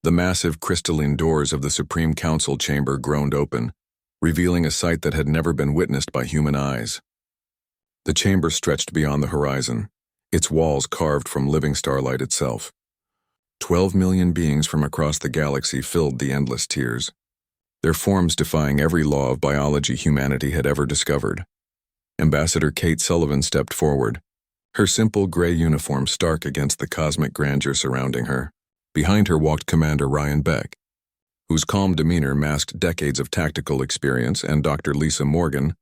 The massive crystalline doors of the Supreme Council chamber groaned open, revealing a sight that had never been witnessed by human eyes. The chamber stretched beyond the horizon, its walls carved from living starlight itself. 12 million beings from across the galaxy filled the endless tiers, their forms defying every law of biology humanity had ever discovered. Ambassador Kate Sullivan stepped forward, her simple gray uniform stark against the cosmic grandeur surrounding her. Behind her walked Commander Ryan Beck, whose calm demeanor masked decades of tactical experience, and Dr. Lisa Morgan,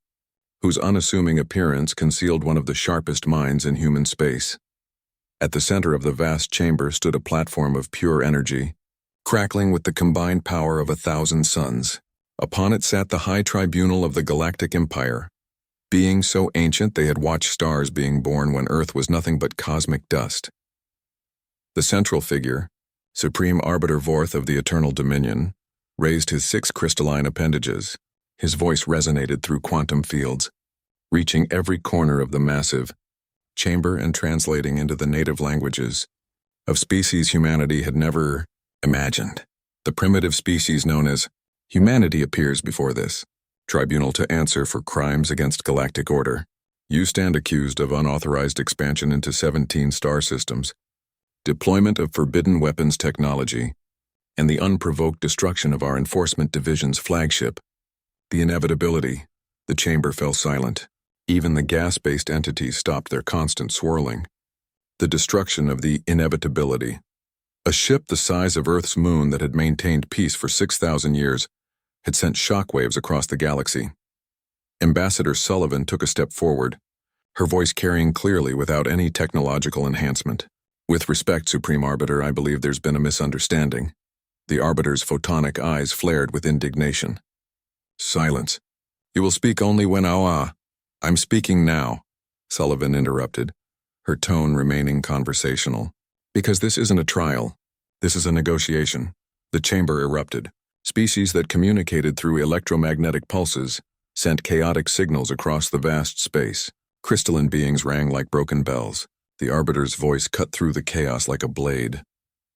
whose unassuming appearance concealed one of the sharpest minds in human space. At the center of the vast chamber stood a platform of pure energy, crackling with the combined power of 1,000 suns. Upon it sat the high tribunal of the Galactic Empire, beings so ancient they had watched stars being born when Earth was nothing but cosmic dust. The central figure, Supreme Arbiter Vorth of the Eternal Dominion, raised his 6 crystalline appendages. His voice resonated through quantum fields, reaching every corner of the massive chamber and translating into the native languages of species humanity had never imagined. The primitive species known as humanity appears before this tribunal to answer for crimes against galactic order. You stand accused of unauthorized expansion into 17 star systems, deployment of forbidden weapons technology, and the unprovoked destruction of our Enforcement Division's flagship. The inevitability. The chamber fell silent. Even the gas-based entities stopped their constant swirling. The destruction of the inevitability. A ship the size of Earth's moon that had maintained peace for 6,000 years had sent shockwaves across the galaxy. Ambassador Sullivan took a step forward, her voice carrying clearly without any technological enhancement. With respect, Supreme Arbiter, I believe there's been a misunderstanding. The Arbiter's photonic eyes flared with indignation. Silence. You will speak only when I'm speaking now, Sullivan interrupted, her tone remaining conversational. Because this isn't a trial. This is a negotiation. The chamber erupted. Species that communicated through electromagnetic pulses sent chaotic signals across the vast space. Crystalline beings rang like broken bells. The Arbiter's voice cut through the chaos like a blade.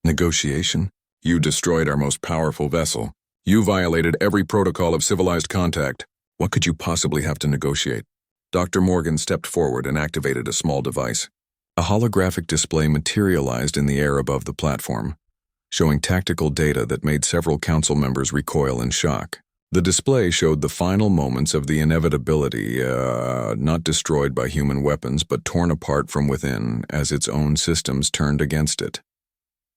Negotiation? You destroyed our most powerful vessel. You violated every protocol of civilized contact. What could you possibly have to negotiate? Dr. Morgan stepped forward and activated a small device. A holographic display materialized in the air above the platform, showing tactical data that made several council members recoil in shock. The display showed the final moments of the inevitability, not destroyed by human weapons, but torn apart from within as its own systems turned against it.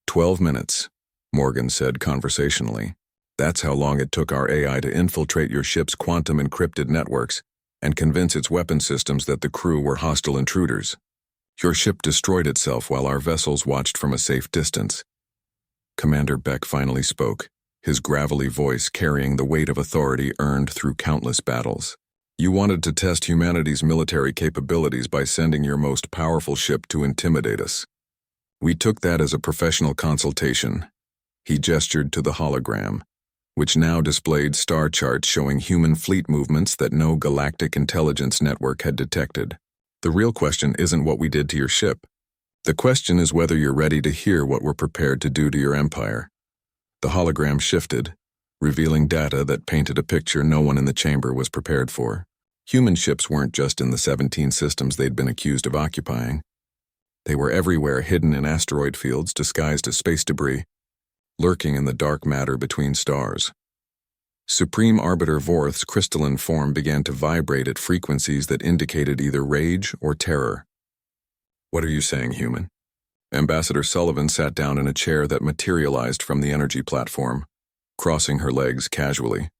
12 minutes, Morgan said conversationally. That's how long it took our AI to infiltrate your ship's quantum encrypted networks and convince its weapon systems that the crew were hostile intruders. Your ship destroyed itself while our vessels watched from a safe distance. Commander Beck finally spoke, his gravelly voice carrying the weight of authority earned through countless battles. You wanted to test humanity's military capabilities by sending your most powerful ship to intimidate us. We took that as a professional consultation. He gestured to the hologram, which now displayed star charts showing human fleet movements that no galactic intelligence network had detected. The real question isn't what we did to your ship. The question is whether you're ready to hear what we're prepared to do to your empire. The hologram shifted, revealing data that painted a picture no one in the chamber was prepared for. Human ships weren't just in the 17 systems they'd been accused of occupying. They were everywhere, hidden in asteroid fields disguised as space debris, lurking in the dark matter between stars. Supreme Arbiter Vorth's crystalline form began to vibrate at frequencies that indicated either rage or terror. What are you saying, human? Ambassador Sullivan sat down in a chair that materialized from the energy platform, crossing her legs casually.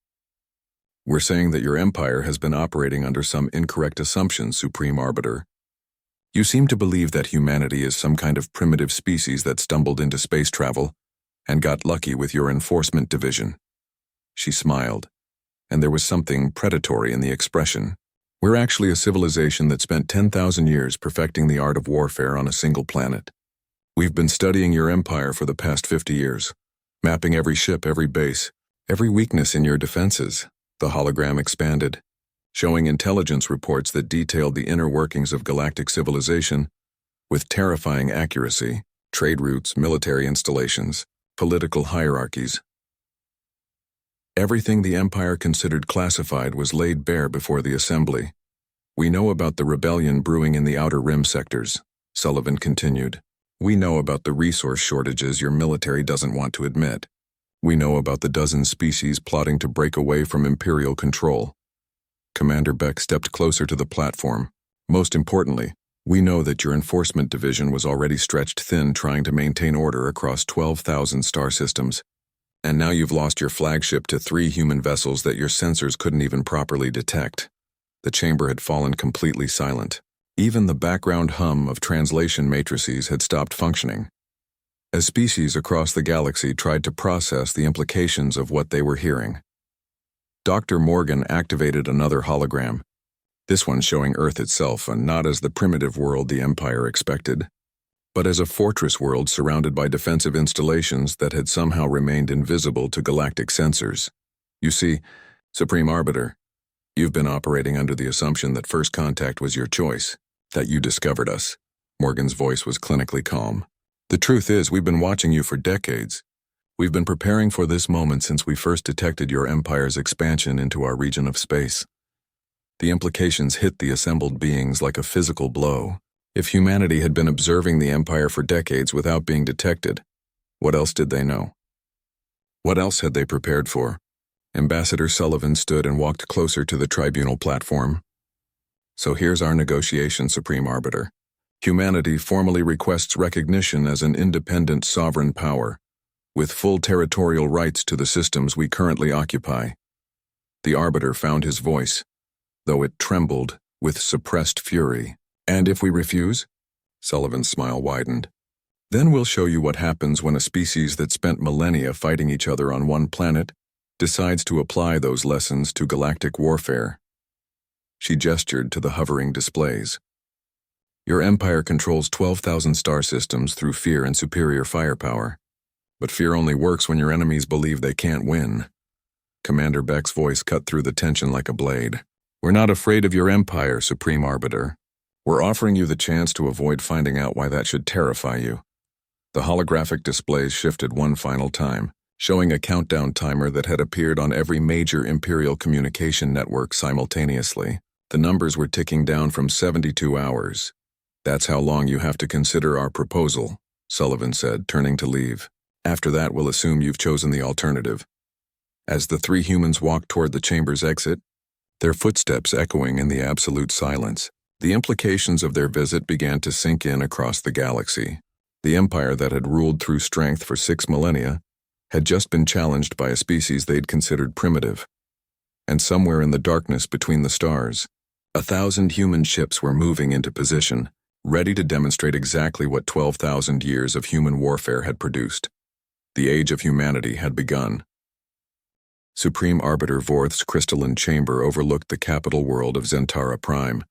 We're saying that your empire has been operating under some incorrect assumptions, Supreme Arbiter. You seem to believe that humanity is some kind of primitive species that stumbled into space travel and got lucky with your Enforcement Division. She smiled, and there was something predatory in the expression. We're actually a civilization that spent 10,000 years perfecting the art of warfare on a single planet. We've been studying your empire for the past 50 years, mapping every ship, every base, every weakness in your defenses. The hologram expanded, showing intelligence reports that detailed the inner workings of galactic civilization with terrifying accuracy, trade routes, military installations, Political hierarchies. Everything the Empire considered classified was laid bare before the Assembly. We know about the rebellion brewing in the Outer Rim sectors, Sullivan continued. We know about the resource shortages your military doesn't want to admit. We know about the dozen species plotting to break away from Imperial control. Commander Beck stepped closer to the platform. Most importantly, we know that your enforcement division was already stretched thin trying to maintain order across 12,000 star systems. And now you've lost your flagship to 3 human vessels that your sensors couldn't even properly detect. The chamber had fallen completely silent. Even the background hum of translation matrices had stopped functioning. As species across the galaxy tried to process the implications of what they were hearing. Dr. Morgan activated another hologram. This one showing Earth itself, and not as the primitive world the Empire expected, but as a fortress world surrounded by defensive installations that had somehow remained invisible to galactic sensors. You see, Supreme Arbiter, you've been operating under the assumption that first contact was your choice, that you discovered us. Morgan's voice was clinically calm. The truth is, we've been watching you for decades. We've been preparing for this moment since we first detected your Empire's expansion into our region of space. The implications hit the assembled beings like a physical blow. If humanity had been observing the Empire for decades without being detected, what else did they know? What else had they prepared for? Ambassador Sullivan stood and walked closer to the tribunal platform. So here's our negotiation, Supreme Arbiter. Humanity formally requests recognition as an independent sovereign power, with full territorial rights to the systems we currently occupy. The Arbiter found his voice, though it trembled with suppressed fury. And if we refuse? Sullivan's smile widened. Then we'll show you what happens when a species that spent millennia fighting each other on one planet decides to apply those lessons to galactic warfare. She gestured to the hovering displays. Your Empire controls 12,000 star systems through fear and superior firepower. But fear only works when your enemies believe they can't win. Commander Beck's voice cut through the tension like a blade. We're not afraid of your Empire, Supreme Arbiter. We're offering you the chance to avoid finding out why that should terrify you. The holographic displays shifted one final time, showing a countdown timer that had appeared on every major Imperial communication network simultaneously. The numbers were ticking down from 72 hours. That's how long you have to consider our proposal, Sullivan said, turning to leave. After that, we'll assume you've chosen the alternative. As the 3 humans walked toward the chamber's exit, their footsteps echoing in the absolute silence, the implications of their visit began to sink in across the galaxy. The Empire that had ruled through strength for 6 millennia had just been challenged by a species they'd considered primitive. And somewhere in the darkness between the stars, 1,000 human ships were moving into position, ready to demonstrate exactly what 12,000 years of human warfare had produced. The age of humanity had begun. Supreme Arbiter Vorth's crystalline chamber overlooked the capital world of Zentara Prime,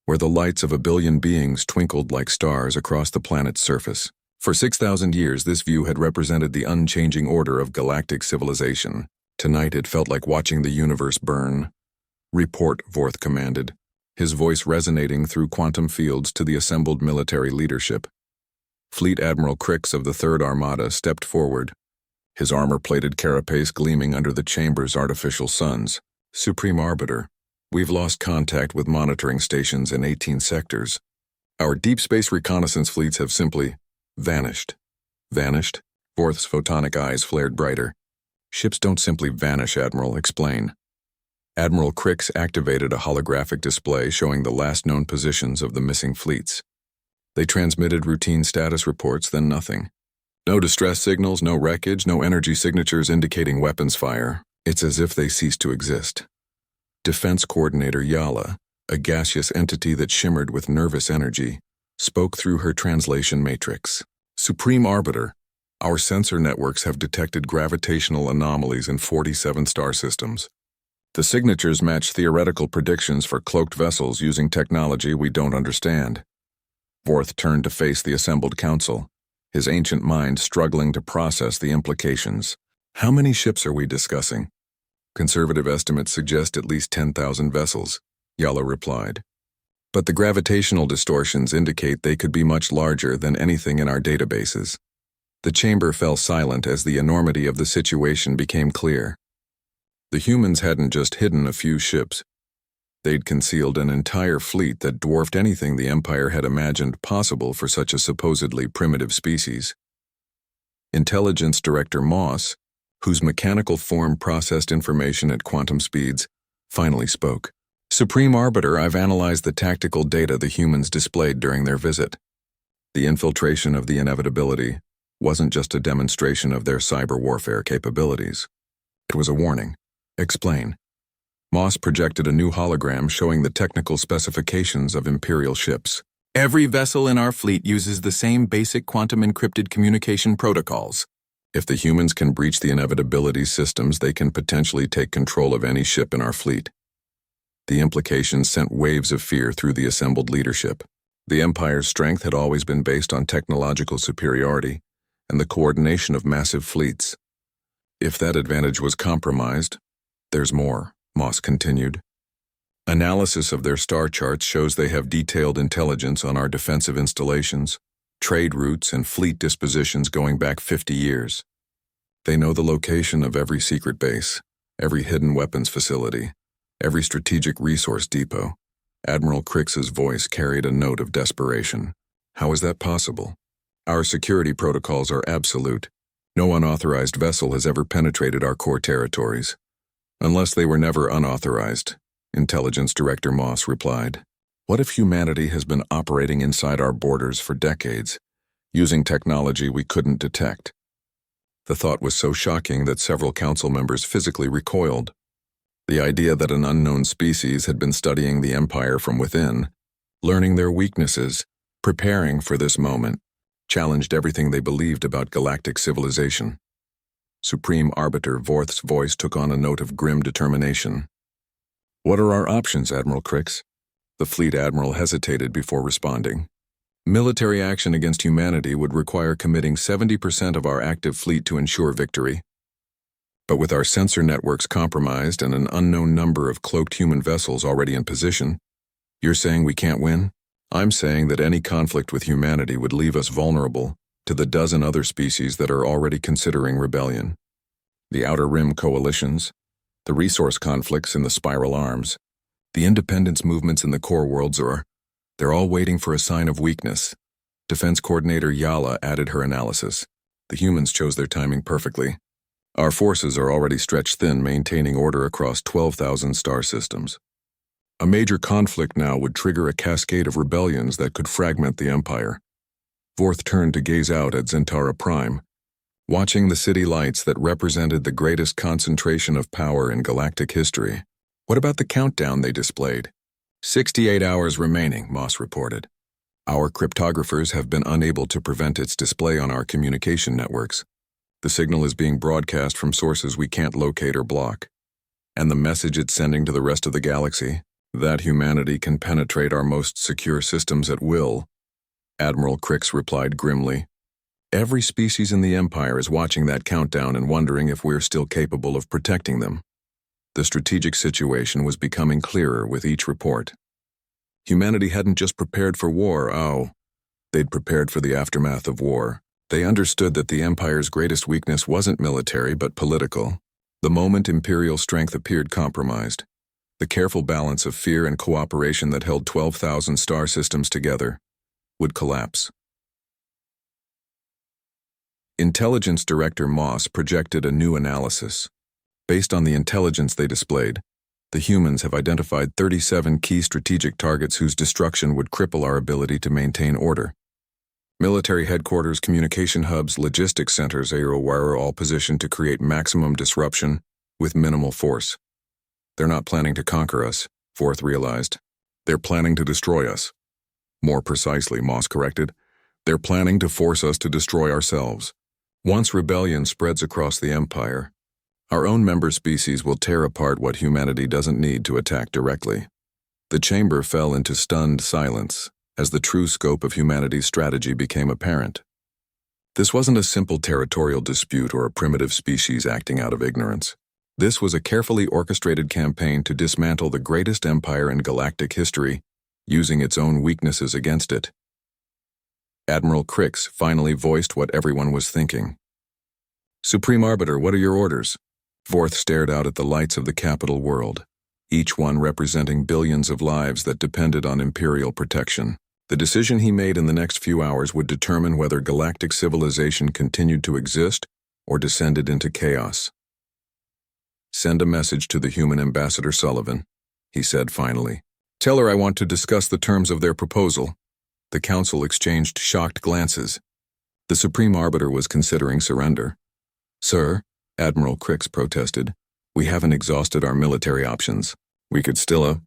where the lights of 1 billion beings twinkled like stars across the planet's surface. For 6,000 years, this view had represented the unchanging order of galactic civilization. Tonight, it felt like watching the universe burn. Report, Vorth commanded, his voice resonating through quantum fields to the assembled military leadership. Fleet Admiral Crix of the Third Armada stepped forward, his armor-plated carapace gleaming under the chamber's artificial suns. Supreme Arbiter, we've lost contact with monitoring stations in 18 sectors. Our deep space reconnaissance fleets have simply vanished. Vanished? Vorth's photonic eyes flared brighter. Ships don't simply vanish, Admiral, explain. Admiral Crix activated a holographic display showing the last known positions of the missing fleets. They transmitted routine status reports, then nothing. No distress signals, no wreckage, no energy signatures indicating weapons fire. It's as if they ceased to exist. Defense Coordinator Yala, a gaseous entity that shimmered with nervous energy, spoke through her translation matrix. Supreme Arbiter, our sensor networks have detected gravitational anomalies in 47 star systems. The signatures match theoretical predictions for cloaked vessels using technology we don't understand. Vorth turned to face the assembled council, his ancient mind struggling to process the implications. How many ships are we discussing? Conservative estimates suggest at least 10,000 vessels, Yala replied. But the gravitational distortions indicate they could be much larger than anything in our databases. The chamber fell silent as the enormity of the situation became clear. The humans hadn't just hidden a few ships. They'd concealed an entire fleet that dwarfed anything the Empire had imagined possible for such a supposedly primitive species. Intelligence Director Moss, whose mechanical form processed information at quantum speeds, finally spoke. "Supreme Arbiter, I've analyzed the tactical data the humans displayed during their visit. The infiltration of the inevitability wasn't just a demonstration of their cyber warfare capabilities. It was a warning." "Explain." Moss projected a new hologram showing the technical specifications of Imperial ships. "Every vessel in our fleet uses the same basic quantum encrypted communication protocols. If the humans can breach the inevitability systems, they can potentially take control of any ship in our fleet." The implications sent waves of fear through the assembled leadership. The Empire's strength had always been based on technological superiority and the coordination of massive fleets. If that advantage was compromised, "There's more," Moss continued. "Analysis of their star charts shows they have detailed intelligence on our defensive installations, trade routes, and fleet dispositions going back 50 years. They know the location of every secret base, every hidden weapons facility, every strategic resource depot." Admiral Crix's voice carried a note of desperation. "How is that possible? Our security protocols are absolute. No unauthorized vessel has ever penetrated our core territories." "Unless they were never unauthorized," Intelligence Director Moss replied. "What if humanity has been operating inside our borders for decades, using technology we couldn't detect?" The thought was so shocking that several council members physically recoiled. The idea that an unknown species had been studying the Empire from within, learning their weaknesses, preparing for this moment, challenged everything they believed about galactic civilization. Supreme Arbiter Vorth's voice took on a note of grim determination. "What are our options, Admiral Crix?" The fleet admiral hesitated before responding. "Military action against humanity would require committing 70% of our active fleet to ensure victory. But with our sensor networks compromised and an unknown number of cloaked human vessels already in position, you're saying we can't win?" "I'm saying that any conflict with humanity would leave us vulnerable to the dozen other species that are already considering rebellion. The Outer Rim coalitions, the resource conflicts in the Spiral Arms, the independence movements in the core worlds they're all waiting for a sign of weakness." Defense Coordinator Yala added her analysis. "The humans chose their timing perfectly. Our forces are already stretched thin, maintaining order across 12,000 star systems. A major conflict now would trigger a cascade of rebellions that could fragment the Empire." Vorth turned to gaze out at Zentara Prime, watching the city lights that represented the greatest concentration of power in galactic history. "What about the countdown they displayed?" 68 hours remaining, Moss reported. "Our cryptographers have been unable to prevent its display on our communication networks. The signal is being broadcast from sources we can't locate or block. And the message it's sending to the rest of the galaxy, that humanity can penetrate our most secure systems at will," Admiral Crix replied grimly. "Every species in the Empire is watching that countdown and wondering if we're still capable of protecting them." The strategic situation was becoming clearer with each report. Humanity hadn't just prepared for war, they'd prepared for the aftermath of war. They understood that the Empire's greatest weakness wasn't military but political. The moment Imperial strength appeared compromised, the careful balance of fear and cooperation that held 12,000 star systems together would collapse. Intelligence Director Moss projected a new analysis. Based on the intelligence they displayed, the humans have identified 37 key strategic targets whose destruction would cripple our ability to maintain order. Military headquarters, communication hubs, logistics centers are all positioned to create maximum disruption with minimal force. They're not planning to conquer us, Vorth realized. They're planning to destroy us. More precisely, Moss corrected, they're planning to force us to destroy ourselves. Once rebellion spreads across the Empire, our own member species will tear apart what humanity doesn't need to attack directly. The chamber fell into stunned silence as the true scope of humanity's strategy became apparent. This wasn't a simple territorial dispute or a primitive species acting out of ignorance. This was a carefully orchestrated campaign to dismantle the greatest empire in galactic history, using its own weaknesses against it. Admiral Crix finally voiced what everyone was thinking. "Supreme Arbiter, what are your orders?" Vorth stared out at the lights of the capital world, each one representing billions of lives that depended on Imperial protection. The decision he made in the next few hours would determine whether galactic civilization continued to exist or descended into chaos. "Send a message to the human ambassador Sullivan," he said finally. "Tell her I want to discuss the terms of their proposal." The council exchanged shocked glances. The Supreme Arbiter was considering surrender. "Sir," Admiral Crix protested, "we haven't exhausted our military options. We could still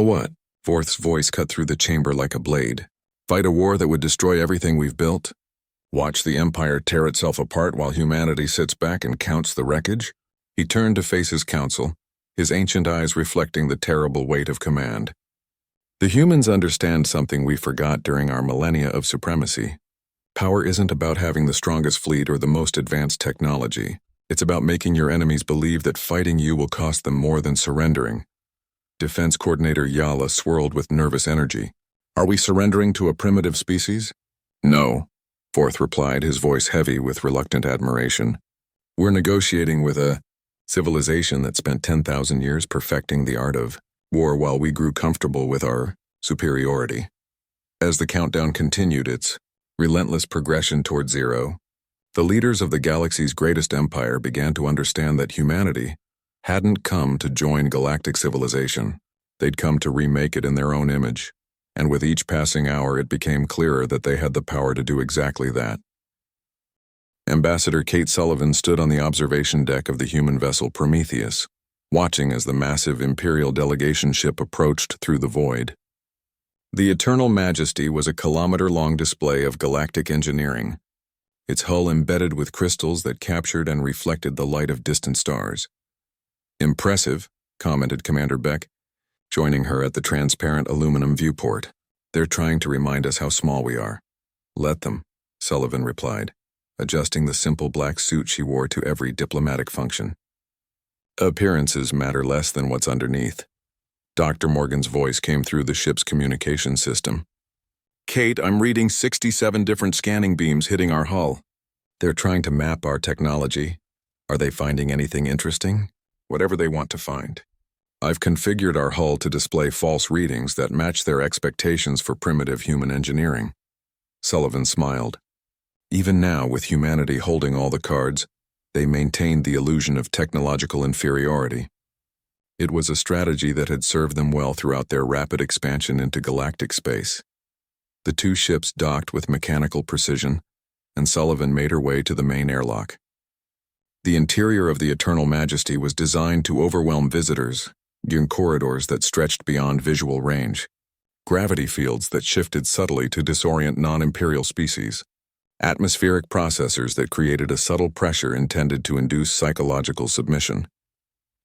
what?" Vorth's voice cut through the chamber like a blade. "Fight a war that would destroy everything we've built? Watch the Empire tear itself apart while humanity sits back and counts the wreckage?" He turned to face his council, his ancient eyes reflecting the terrible weight of command. "The humans understand something we forgot during our millennia of supremacy. Power isn't about having the strongest fleet or the most advanced technology. It's about making your enemies believe that fighting you will cost them more than surrendering." Defense Coordinator Yala swirled with nervous energy. "Are we surrendering to a primitive species?" "No," Vorth replied, his voice heavy with reluctant admiration. "We're negotiating with a civilization that spent 10,000 years perfecting the art of war while we grew comfortable with our superiority." As the countdown continued its relentless progression toward zero, the leaders of the galaxy's greatest empire began to understand that humanity hadn't come to join galactic civilization. They'd come to remake it in their own image, and with each passing hour it became clearer that they had the power to do exactly that. Ambassador Kate Sullivan stood on the observation deck of the human vessel Prometheus, watching as the massive Imperial delegation ship approached through the void. The Eternal Majesty was a kilometer-long display of galactic engineering, its hull embedded with crystals that captured and reflected the light of distant stars. "Impressive," commented Commander Beck, joining her at the transparent aluminum viewport. "They're trying to remind us how small we are." "Let them," Sullivan replied, adjusting the simple black suit she wore to every diplomatic function. "Appearances matter less than what's underneath." Dr. Morgan's voice came through the ship's communication system. "Kate, I'm reading 67 different scanning beams hitting our hull. They're trying to map our technology. Are they finding anything interesting? Whatever they want to find. I've configured our hull to display false readings that match their expectations for primitive human engineering." Sullivan smiled. Even now, with humanity holding all the cards, they maintained the illusion of technological inferiority. It was a strategy that had served them well throughout their rapid expansion into galactic space. The two ships docked with mechanical precision, and Sullivan made her way to the main airlock. The interior of the Eternal Majesty was designed to overwhelm visitors, in corridors that stretched beyond visual range, gravity fields that shifted subtly to disorient non-imperial species, atmospheric processors that created a subtle pressure intended to induce psychological submission.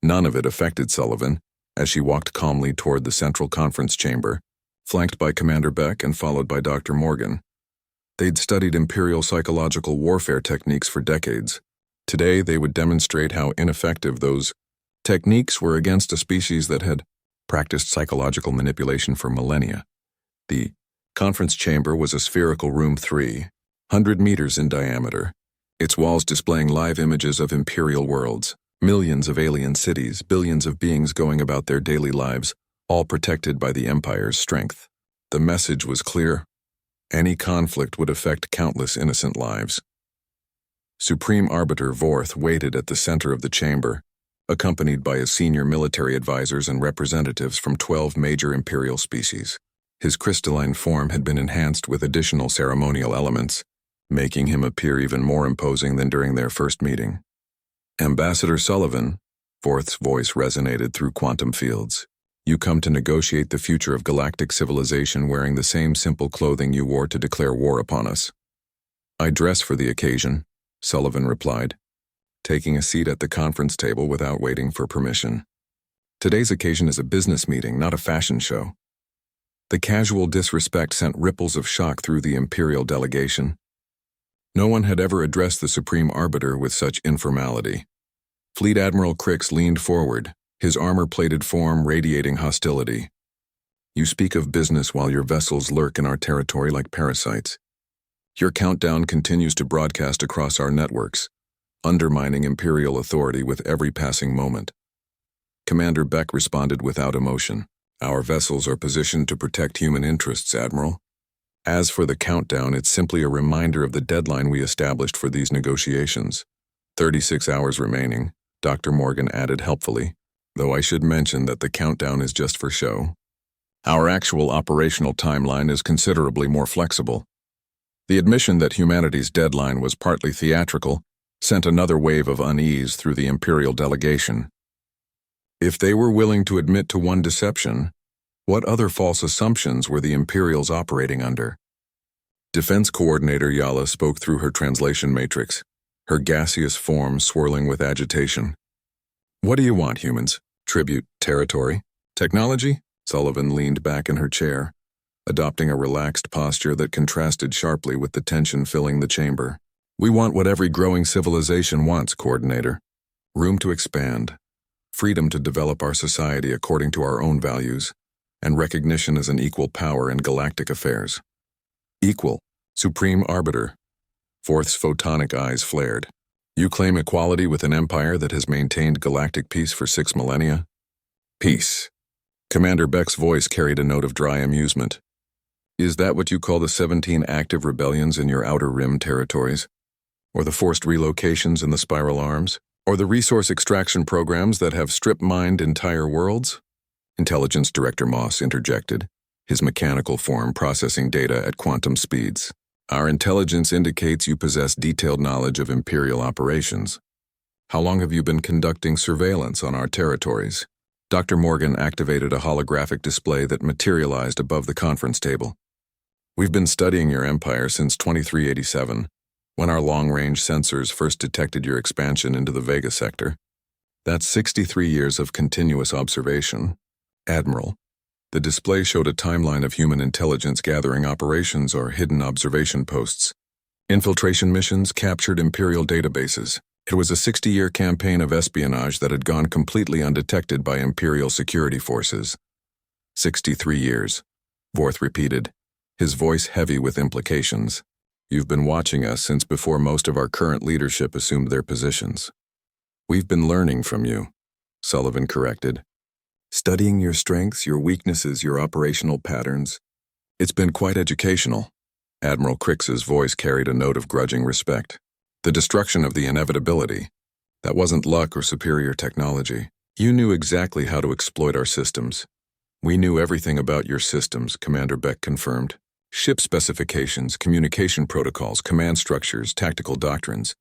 None of it affected Sullivan as she walked calmly toward the central conference chamber, flanked by Commander Beck and followed by Dr. Morgan. They'd studied Imperial psychological warfare techniques for decades. Today, they would demonstrate how ineffective those techniques were against a species that had practiced psychological manipulation for millennia. The conference chamber was a spherical room 300 meters in diameter, its walls displaying live images of Imperial worlds, millions of alien cities, billions of beings going about their daily lives, all protected by the Empire's strength. The message was clear. Any conflict would affect countless innocent lives. Supreme Arbiter Vorth waited at the center of the chamber, accompanied by his senior military advisors and representatives from 12 major Imperial species. His crystalline form had been enhanced with additional ceremonial elements, making him appear even more imposing than during their first meeting. "Ambassador Sullivan," Vorth's voice resonated through quantum fields. "You come to negotiate the future of galactic civilization wearing the same simple clothing you wore to declare war upon us." "I dress for the occasion," Sullivan replied, taking a seat at the conference table without waiting for permission. "Today's occasion is a business meeting, not a fashion show." The casual disrespect sent ripples of shock through the Imperial delegation. No one had ever addressed the Supreme Arbiter with such informality. Fleet Admiral Crix leaned forward, his armor-plated form radiating hostility. "You speak of business while your vessels lurk in our territory like parasites. Your countdown continues to broadcast across our networks, undermining Imperial authority with every passing moment. Commander Beck responded without emotion. Our vessels are positioned to protect human interests, Admiral. As for the countdown, it's simply a reminder of the deadline we established for these negotiations. 36 hours remaining, Dr. Morgan added helpfully, though I should mention that the countdown is just for show. Our actual operational timeline is considerably more flexible. The admission that humanity's deadline was partly theatrical sent another wave of unease through the Imperial delegation. If they were willing to admit to one deception, what other false assumptions were the Imperials operating under? Defense Coordinator Yala spoke through her translation matrix, her gaseous form swirling with agitation. What do you want, humans? Tribute, territory, technology? Sullivan leaned back in her chair, adopting a relaxed posture that contrasted sharply with the tension filling the chamber. We want what every growing civilization wants, Coordinator. Room to expand, freedom to develop our society according to our own values, and recognition as an equal power in galactic affairs. Equal, supreme arbiter. Forth's photonic eyes flared. You claim equality with an empire that has maintained galactic peace for 6 millennia? Peace. Commander Beck's voice carried a note of dry amusement. Is that what you call the 17 active rebellions in your Outer Rim territories? Or the forced relocations in the Spiral Arms? Or the resource extraction programs that have strip-mined entire worlds? Intelligence Director Moss interjected, his mechanical form processing data at quantum speeds. Our intelligence indicates you possess detailed knowledge of Imperial operations. How long have you been conducting surveillance on our territories? Dr. Morgan activated a holographic display that materialized above the conference table. We've been studying your empire since 2387, when our long-range sensors first detected your expansion into the Vega sector. That's 63 years of continuous observation. Admiral, the display showed a timeline of human intelligence gathering operations or hidden observation posts. Infiltration missions captured Imperial databases. It was a 60-year campaign of espionage that had gone completely undetected by Imperial security forces. 63 years, Vorth repeated, his voice heavy with implications. You've been watching us since before most of our current leadership assumed their positions. We've been learning from you, Sullivan corrected. Studying your strengths, your weaknesses, your operational patterns. It's been quite educational. Admiral Crix's voice carried a note of grudging respect. The destruction of the inevitability. That wasn't luck or superior technology. You knew exactly how to exploit our systems. We knew everything about your systems, Commander Beck confirmed. Ship specifications, communication protocols, command structures, tactical doctrines.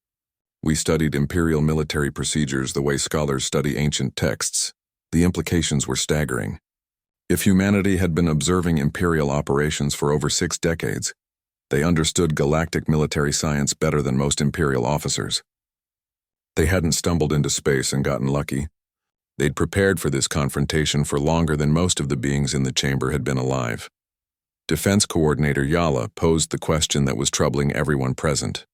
We studied Imperial military procedures the way scholars study ancient texts. The implications were staggering. If humanity had been observing Imperial operations for over 6 decades, they understood galactic military science better than most Imperial officers. They hadn't stumbled into space and gotten lucky. They'd prepared for this confrontation for longer than most of the beings in the chamber had been alive. Defense Coordinator Yala posed the question that was troubling everyone present.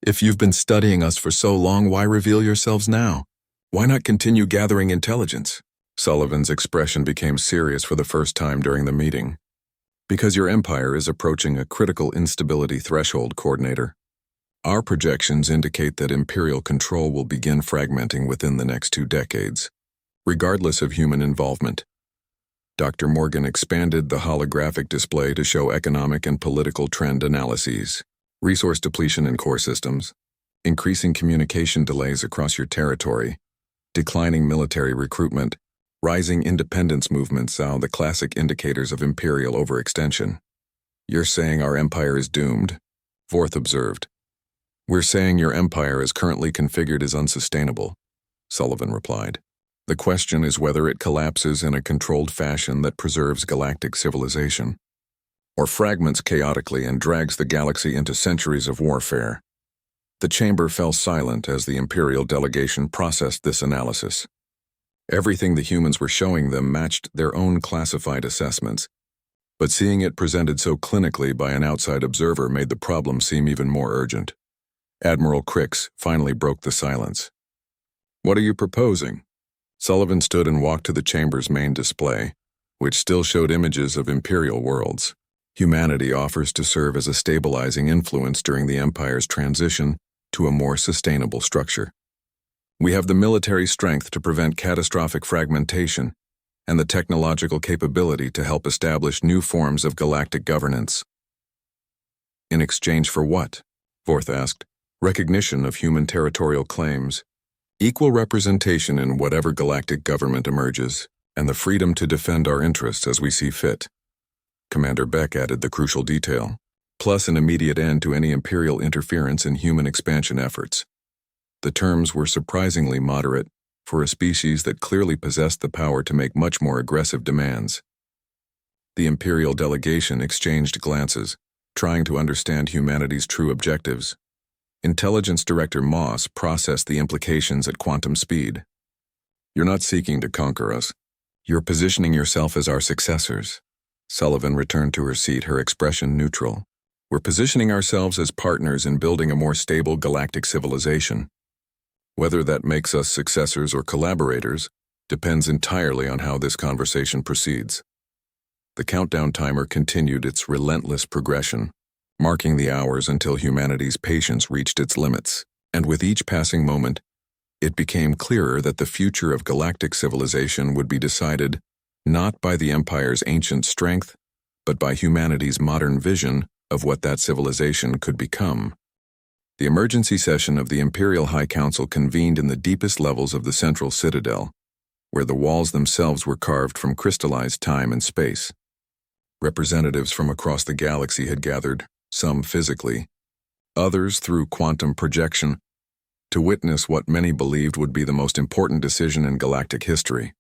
If you've been studying us for so long, why reveal yourselves now? Why not continue gathering intelligence? Sullivan's expression became serious for the first time during the meeting. Because your empire is approaching a critical instability threshold, Coordinator. Our projections indicate that Imperial control will begin fragmenting within the next 2 decades, regardless of human involvement. Dr. Morgan expanded the holographic display to show economic and political trend analyses, resource depletion in core systems, increasing communication delays across your territory, declining military recruitment, rising independence movements are the classic indicators of Imperial overextension. You're saying our empire is doomed, Vorth observed. We're saying your empire as currently configured is unsustainable, Sullivan replied. The question is whether it collapses in a controlled fashion that preserves galactic civilization, or fragments chaotically and drags the galaxy into centuries of warfare. The chamber fell silent as the Imperial delegation processed this analysis. Everything the humans were showing them matched their own classified assessments, but seeing it presented so clinically by an outside observer made the problem seem even more urgent. Admiral Crix finally broke the silence. What are you proposing? Sullivan stood and walked to the chamber's main display, which still showed images of Imperial worlds. Humanity offers to serve as a stabilizing influence during the Empire's transition to a more sustainable structure. We have the military strength to prevent catastrophic fragmentation and the technological capability to help establish new forms of galactic governance. In exchange for what? Vorth asked. Recognition of human territorial claims, equal representation in whatever galactic government emerges, and the freedom to defend our interests as we see fit. Commander Beck added the crucial detail, plus an immediate end to any Imperial interference in human expansion efforts. The terms were surprisingly moderate for a species that clearly possessed the power to make much more aggressive demands. The Imperial delegation exchanged glances, trying to understand humanity's true objectives. Intelligence Director Moss processed the implications at quantum speed. You're not seeking to conquer us. You're positioning yourself as our successors. Sullivan returned to her seat, her expression neutral. We're positioning ourselves as partners in building a more stable galactic civilization. Whether that makes us successors or collaborators depends entirely on how this conversation proceeds. The countdown timer continued its relentless progression, marking the hours until humanity's patience reached its limits, and with each passing moment, it became clearer that the future of galactic civilization would be decided not by the Empire's ancient strength, but by humanity's modern vision of what that civilization could become. The emergency session of the Imperial High Council convened in the deepest levels of the Central Citadel, where the walls themselves were carved from crystallized time and space. Representatives from across the galaxy had gathered, some physically, others through quantum projection, to witness what many believed would be the most important decision in galactic history.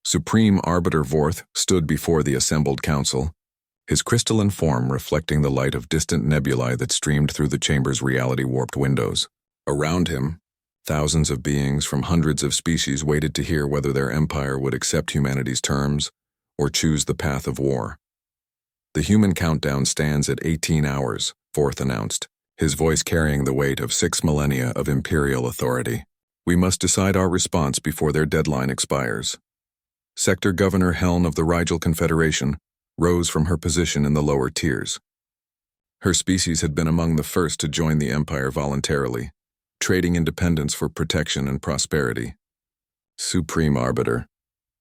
Supreme Arbiter Vorth stood before the assembled council, his crystalline form reflecting the light of distant nebulae that streamed through the chamber's reality-warped windows. Around him, thousands of beings from hundreds of species waited to hear whether their empire would accept humanity's terms or choose the path of war. The human countdown stands at 18 hours, Vorth announced, his voice carrying the weight of 6 millennia of imperial authority. We must decide our response before their deadline expires. Sector Governor Heln of the Rigel Confederation rose from her position in the lower tiers. Her species had been among the first to join the Empire voluntarily, trading independence for protection and prosperity. Supreme Arbiter,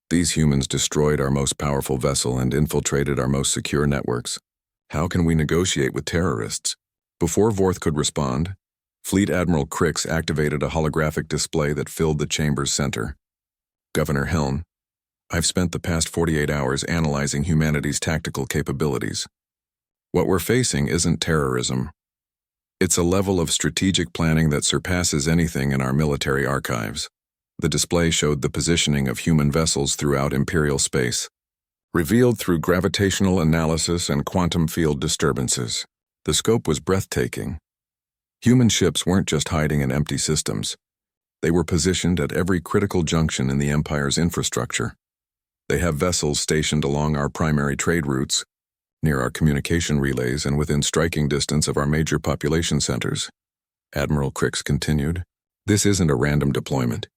these humans destroyed our most powerful vessel and infiltrated our most secure networks. How can we negotiate with terrorists? Before Vorth could respond, Fleet Admiral Crix activated a holographic display that filled the chamber's center. Governor Helm, I've spent the past 48 hours analyzing humanity's tactical capabilities. What we're facing isn't terrorism. It's a level of strategic planning that surpasses anything in our military archives. The display showed the positioning of human vessels throughout Imperial space, revealed through gravitational analysis and quantum field disturbances. The scope was breathtaking. Human ships weren't just hiding in empty systems. They were positioned at every critical junction in the Empire's infrastructure. They have vessels stationed along our primary trade routes, near our communication relays and within striking distance of our major population centers. Admiral Crix continued, this isn't a random deployment.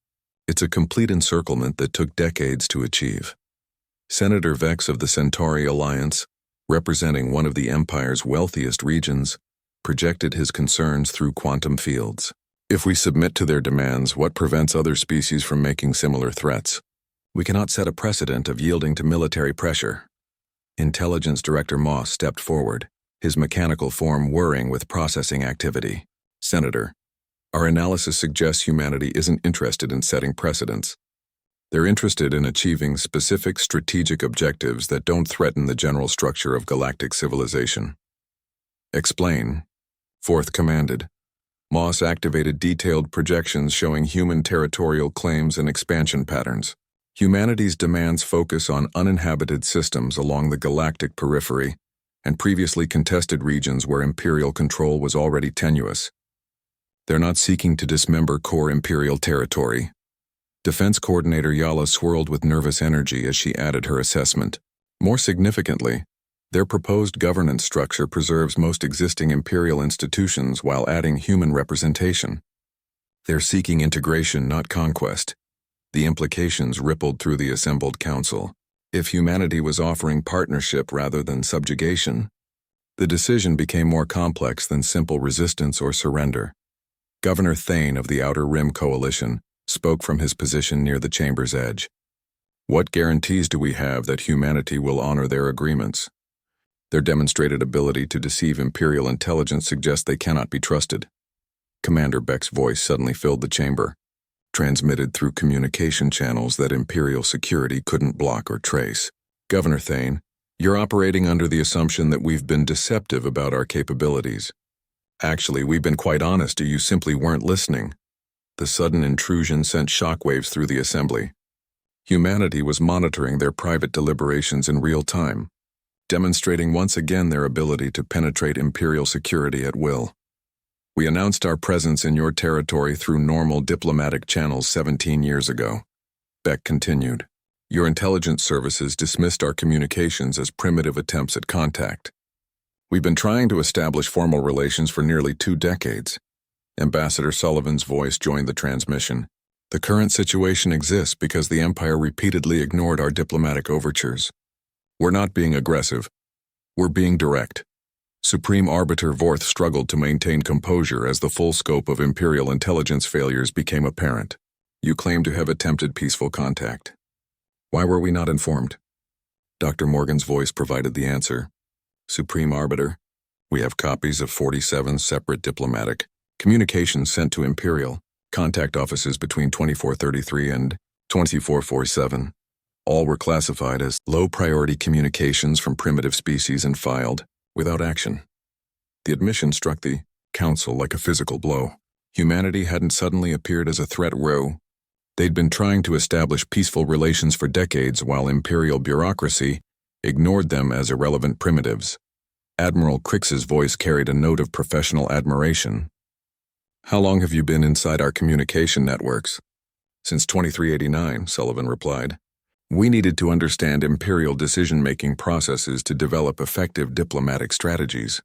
It's a complete encirclement that took decades to achieve. Senator Vex of the Centauri Alliance, representing one of the Empire's wealthiest regions, projected his concerns through quantum fields. If we submit to their demands, what prevents other species from making similar threats? We cannot set a precedent of yielding to military pressure. Intelligence Director Moss stepped forward, his mechanical form whirring with processing activity. Senator, our analysis suggests humanity isn't interested in setting precedents. They're interested in achieving specific strategic objectives that don't threaten the general structure of galactic civilization. Explain, Vorth commanded. Moss activated detailed projections showing human territorial claims and expansion patterns. Humanity's demands focus on uninhabited systems along the galactic periphery and previously contested regions where Imperial control was already tenuous. They're not seeking to dismember core Imperial territory. Defense Coordinator Yala swirled with nervous energy as she added her assessment. More significantly, their proposed governance structure preserves most existing Imperial institutions while adding human representation. They're seeking integration, not conquest. The implications rippled through the assembled council. If humanity was offering partnership rather than subjugation, The decision became more complex than simple resistance or surrender. Governor Thane of the Outer Rim Coalition spoke from his position near the chamber's edge. What guarantees do we have that humanity will honor their agreements? Their demonstrated ability to deceive Imperial intelligence suggests they cannot be trusted. Commander Beck's voice suddenly filled the chamber, transmitted through communication channels that Imperial security couldn't block or trace. Governor Thane, you're operating under the assumption that we've been deceptive about our capabilities. Actually, we've been quite honest, or you simply weren't listening. The sudden intrusion sent shockwaves through the assembly. Humanity was monitoring their private deliberations in real time, demonstrating once again their ability to penetrate Imperial security at will. We announced our presence in your territory through normal diplomatic channels 17 years ago. Beck continued. Your intelligence services dismissed our communications as primitive attempts at contact. We've been trying to establish formal relations for nearly 2 decades. Ambassador Sullivan's voice joined the transmission. The current situation exists because the Empire repeatedly ignored our diplomatic overtures. We're not being aggressive. We're being direct. Supreme Arbiter Vorth struggled to maintain composure as the full scope of Imperial intelligence failures became apparent. You claim to have attempted peaceful contact. Why were we not informed? Dr. Morgan's voice provided the answer. Supreme Arbiter, we have copies of 47 separate diplomatic communications sent to Imperial contact offices between 2433 and 2447. All were classified as low-priority communications from primitive species and filed without action. The admission struck the Council like a physical blow. Humanity hadn't suddenly appeared as a threat row. They'd been trying to establish peaceful relations for decades while Imperial bureaucracy ignored them as irrelevant primitives. Admiral Crix's voice carried a note of professional admiration. How long have you been inside our communication networks? Since 2389, Sullivan replied. We needed to understand Imperial decision-making processes to develop effective diplomatic strategies.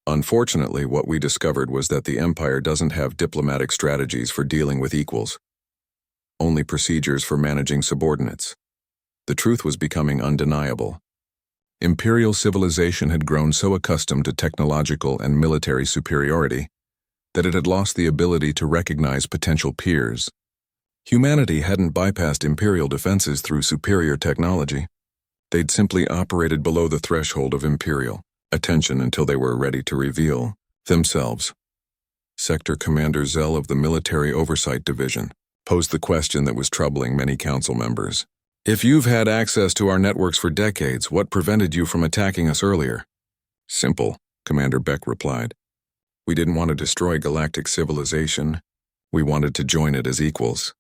Unfortunately, what we discovered was that the Empire doesn't have diplomatic strategies for dealing with equals. Only procedures for managing subordinates. The truth was becoming undeniable. Imperial civilization had grown so accustomed to technological and military superiority that it had lost the ability to recognize potential peers. Humanity hadn't bypassed Imperial defenses through superior technology. They'd simply operated below the threshold of Imperial attention until they were ready to reveal themselves. Sector Commander Zell of the Military Oversight Division posed the question that was troubling many council members. If you've had access to our networks for decades, what prevented you from attacking us earlier? Simple, Commander Beck replied. We didn't want to destroy galactic civilization. We wanted to join it as equals.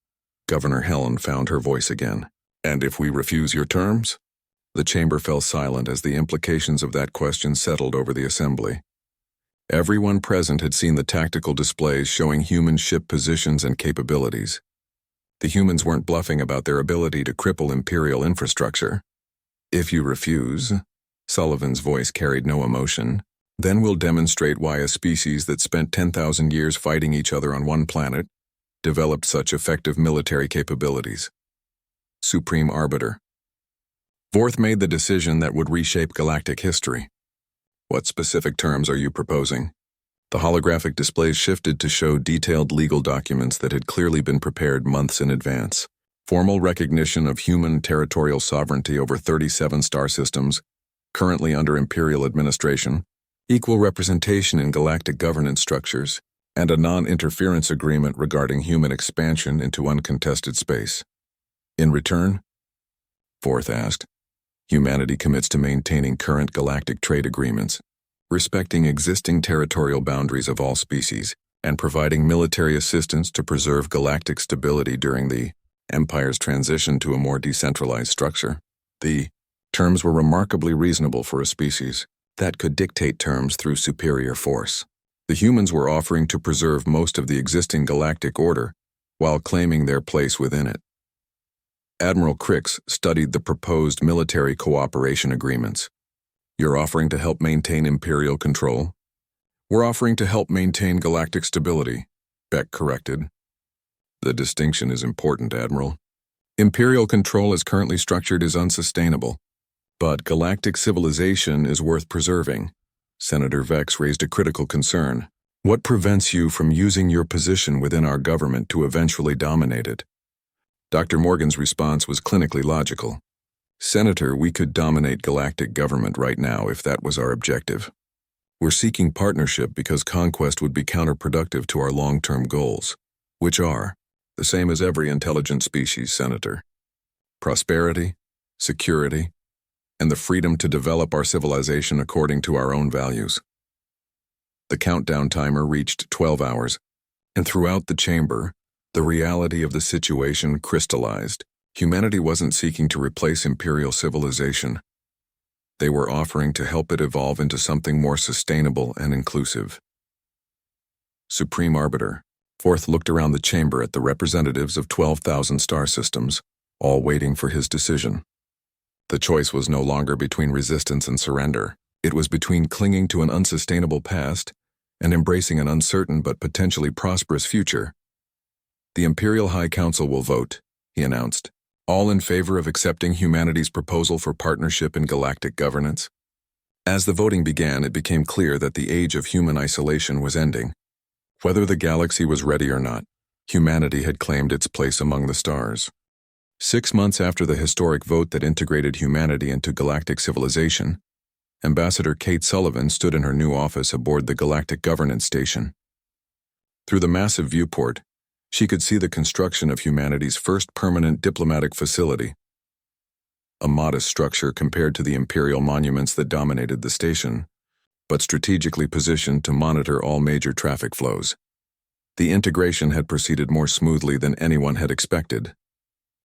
Governor Helen found her voice again. And if we refuse your terms? The chamber fell silent as the implications of that question settled over the assembly. Everyone present had seen the tactical displays showing human ship positions and capabilities. The humans weren't bluffing about their ability to cripple Imperial infrastructure. If you refuse, Sullivan's voice carried no emotion, then we'll demonstrate why a species that spent 10,000 years fighting each other on one planet developed such effective military capabilities. Supreme Arbiter. Vorth made the decision that would reshape galactic history. What specific terms are you proposing? The holographic displays shifted to show detailed legal documents that had clearly been prepared months in advance. Formal recognition of human territorial sovereignty over 37 star systems, currently under Imperial administration, equal representation in galactic governance structures, and a non-interference agreement regarding human expansion into uncontested space. In return, Vorth asked, humanity commits to maintaining current galactic trade agreements, respecting existing territorial boundaries of all species, and providing military assistance to preserve galactic stability during the Empire's transition to a more decentralized structure. The terms were remarkably reasonable for a species that could dictate terms through superior force. The humans were offering to preserve most of the existing galactic order while claiming their place within it. Admiral Crix studied the proposed military cooperation agreements. You're offering to help maintain Imperial control? We're offering to help maintain galactic stability, Beck corrected. The distinction is important, Admiral. Imperial control as currently structured is unsustainable, but galactic civilization is worth preserving. Senator Vex raised a critical concern. What prevents you from using your position within our government to eventually dominate it? Dr. Morgan's response was clinically logical. Senator, we could dominate galactic government right now if that was our objective. We're seeking partnership because conquest would be counterproductive to our long-term goals, which are the same as every intelligent species, Senator. Prosperity, security, and the freedom to develop our civilization according to our own values. The countdown timer reached 12 hours, and throughout the chamber, the reality of the situation crystallized. Humanity wasn't seeking to replace imperial civilization. They were offering to help it evolve into something more sustainable and inclusive. Supreme Arbiter. Forth looked around the chamber at the representatives of 12,000 star systems, all waiting for his decision. The choice was no longer between resistance and surrender. It was between clinging to an unsustainable past and embracing an uncertain but potentially prosperous future. The Imperial High Council will vote, he announced, all in favor of accepting humanity's proposal for partnership in galactic governance. As the voting began, it became clear that the age of human isolation was ending. Whether the galaxy was ready or not, humanity had claimed its place among the stars. 6 months after the historic vote that integrated humanity into galactic civilization, Ambassador Kate Sullivan stood in her new office aboard the Galactic Governance Station. Through the massive viewport, she could see the construction of humanity's first permanent diplomatic facility. A modest structure compared to the imperial monuments that dominated the station, but strategically positioned to monitor all major traffic flows. The integration had proceeded more smoothly than anyone had expected.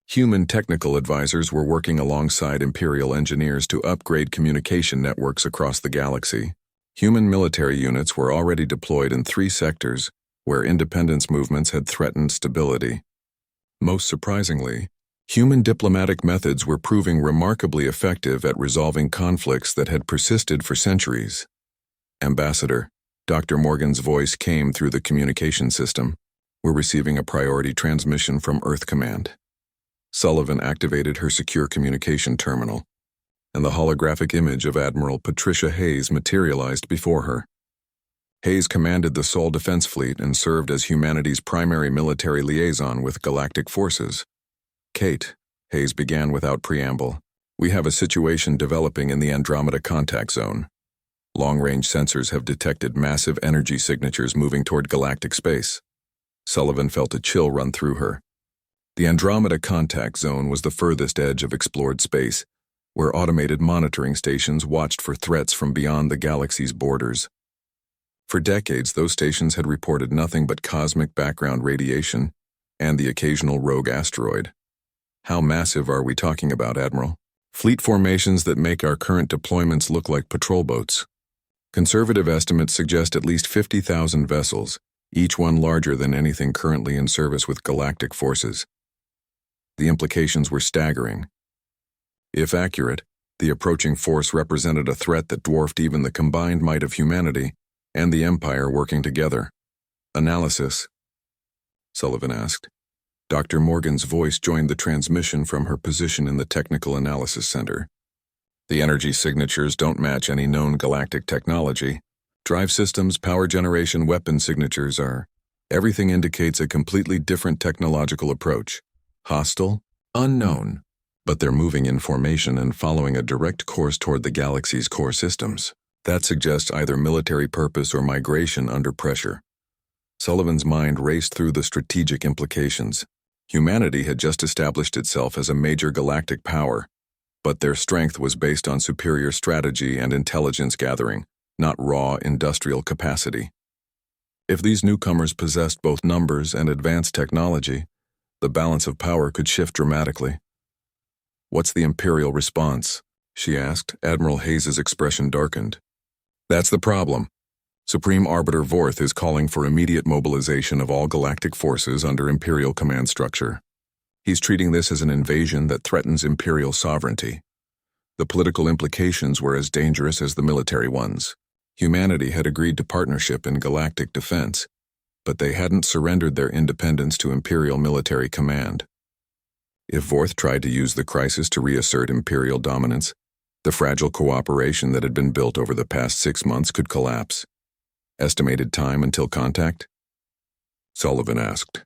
Human technical advisors were working alongside imperial engineers to upgrade communication networks across the galaxy. Human military units were already deployed in 3 sectors, where independence movements had threatened stability. Most surprisingly, human diplomatic methods were proving remarkably effective at resolving conflicts that had persisted for centuries. Ambassador, Dr. Morgan's voice came through the communication system. We're receiving a priority transmission from Earth Command. Sullivan activated her secure communication terminal, and the holographic image of Admiral Patricia Hayes materialized before her. Hayes commanded the Sol Defense Fleet and served as humanity's primary military liaison with galactic forces. Kate, Hayes began without preamble, we have a situation developing in the Andromeda contact zone. Long-range sensors have detected massive energy signatures moving toward galactic space. Sullivan felt a chill run through her. The Andromeda contact zone was the furthest edge of explored space, where automated monitoring stations watched for threats from beyond the galaxy's borders. For decades, those stations had reported nothing but cosmic background radiation and the occasional rogue asteroid. How massive are we talking about, Admiral? Fleet formations that make our current deployments look like patrol boats. Conservative estimates suggest at least 50,000 vessels, each one larger than anything currently in service with galactic forces. The implications were staggering. If accurate, the approaching force represented a threat that dwarfed even the combined might of humanity and the Empire working together. Analysis? Sullivan asked. Dr. Morgan's voice joined the transmission from her position in the Technical Analysis Center. The energy signatures don't match any known galactic technology. Drive systems, power generation, weapon signatures are. Everything indicates a completely different technological approach. Hostile? Unknown. But they're moving in formation and following a direct course toward the galaxy's core systems. That suggests either military purpose or migration under pressure. Sullivan's mind raced through the strategic implications. Humanity had just established itself as a major galactic power, but their strength was based on superior strategy and intelligence gathering, not raw industrial capacity. If these newcomers possessed both numbers and advanced technology, the balance of power could shift dramatically. What's the Imperial response? She asked. Admiral Hayes' expression darkened. That's the problem. Supreme Arbiter Vorth is calling for immediate mobilization of all galactic forces under Imperial command structure. He's treating this as an invasion that threatens Imperial sovereignty. The political implications were as dangerous as the military ones. Humanity had agreed to partnership in galactic defense, but they hadn't surrendered their independence to Imperial military command. If Vorth tried to use the crisis to reassert Imperial dominance, The fragile cooperation that had been built over the past 6 months could collapse. Estimated time until contact? Sullivan asked.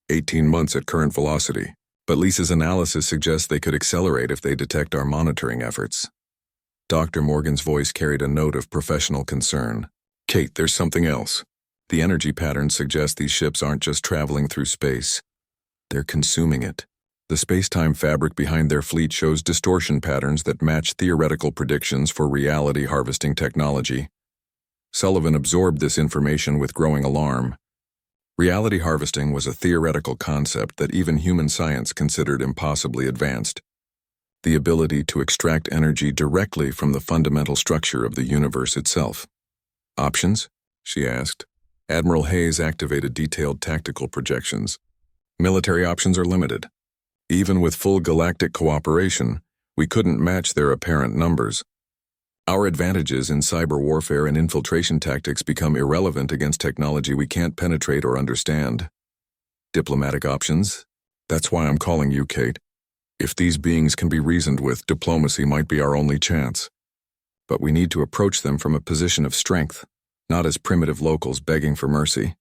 18 months at current velocity, but Lisa's analysis suggests they could accelerate if they detect our monitoring efforts. Dr. Morgan's voice carried a note of professional concern. Kate, there's something else. The energy patterns suggest these ships aren't just traveling through space. They're consuming it. The space-time fabric behind their fleet shows distortion patterns that match theoretical predictions for reality harvesting technology. Sullivan absorbed this information with growing alarm. Reality harvesting was a theoretical concept that even human science considered impossibly advanced. The ability to extract energy directly from the fundamental structure of the universe itself. Options? She asked. Admiral Hayes activated detailed tactical projections. Military options are limited. Even with full galactic cooperation, we couldn't match their apparent numbers. Our advantages in cyber warfare and infiltration tactics become irrelevant against technology we can't penetrate or understand. Diplomatic options? That's why I'm calling you, Kate. If these beings can be reasoned with, diplomacy might be our only chance. But we need to approach them from a position of strength, not as primitive locals begging for mercy.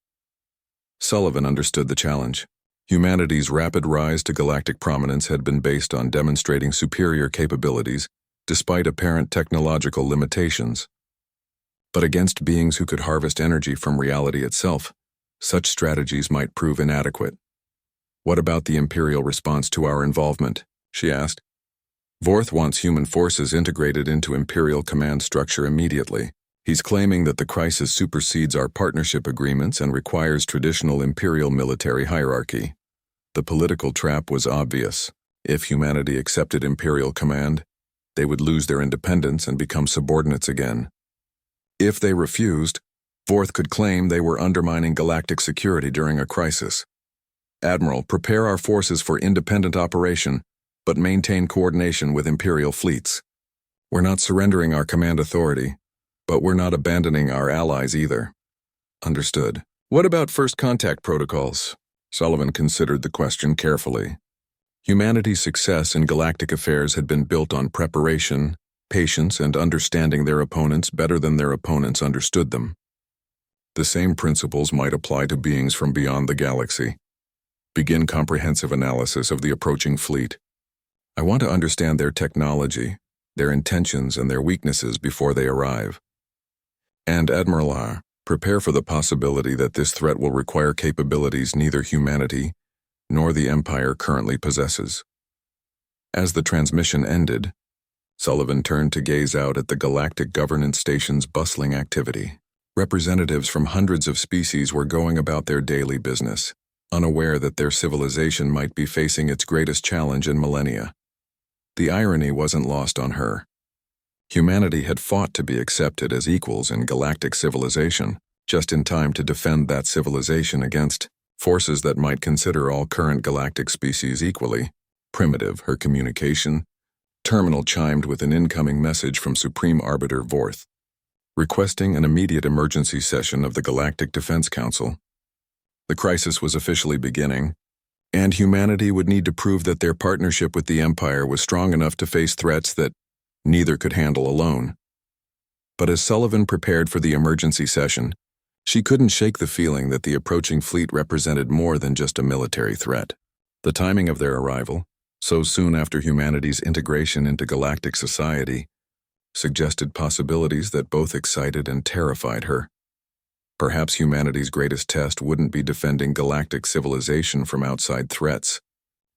Sullivan understood the challenge. Humanity's rapid rise to galactic prominence had been based on demonstrating superior capabilities, despite apparent technological limitations. But against beings who could harvest energy from reality itself, such strategies might prove inadequate. What about the Imperial response to our involvement? She asked. Vorth wants human forces integrated into Imperial command structure immediately. He's claiming that the crisis supersedes our partnership agreements and requires traditional Imperial military hierarchy. The political trap was obvious. If humanity accepted Imperial command, they would lose their independence and become subordinates again. If they refused, Vorth could claim they were undermining galactic security during a crisis. Admiral, prepare our forces for independent operation, but maintain coordination with Imperial fleets. We're not surrendering our command authority, but we're not abandoning our allies either. Understood. What about first contact protocols? Sullivan considered the question carefully. Humanity's success in galactic affairs had been built on preparation, patience, and understanding their opponents better than their opponents understood them. The same principles might apply to beings from beyond the galaxy. Begin comprehensive analysis of the approaching fleet. I want to understand their technology, their intentions, and their weaknesses before they arrive. And Admiral R, prepare for the possibility that this threat will require capabilities neither humanity nor the Empire currently possesses. As the transmission ended, Sullivan turned to gaze out at the Galactic Governance Station's bustling activity. Representatives from hundreds of species were going about their daily business, unaware that their civilization might be facing its greatest challenge in millennia. The irony wasn't lost on her. Humanity had fought to be accepted as equals in galactic civilization, just in time to defend that civilization against forces that might consider all current galactic species equally. Primitive, her communication terminal chimed with an incoming message from Supreme Arbiter Vorth, requesting an immediate emergency session of the Galactic Defense Council. The crisis was officially beginning, and humanity would need to prove that their partnership with the Empire was strong enough to face threats that neither could handle alone. But as Sullivan prepared for the emergency session, she couldn't shake the feeling that the approaching fleet represented more than just a military threat. The timing of their arrival, so soon after humanity's integration into galactic society, suggested possibilities that both excited and terrified her. Perhaps humanity's greatest test wouldn't be defending galactic civilization from outside threats,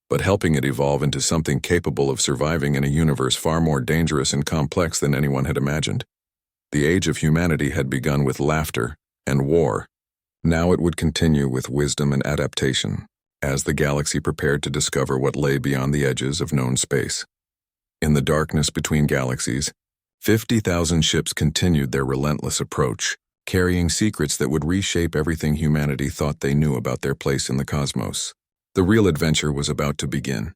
but helping it evolve into something capable of surviving in a universe far more dangerous and complex than anyone had imagined. The age of humanity had begun with laughter and war. Now it would continue with wisdom and adaptation, as the galaxy prepared to discover what lay beyond the edges of known space. In the darkness between galaxies, 50,000 ships continued their relentless approach, carrying secrets that would reshape everything humanity thought they knew about their place in the cosmos. The real adventure was about to begin.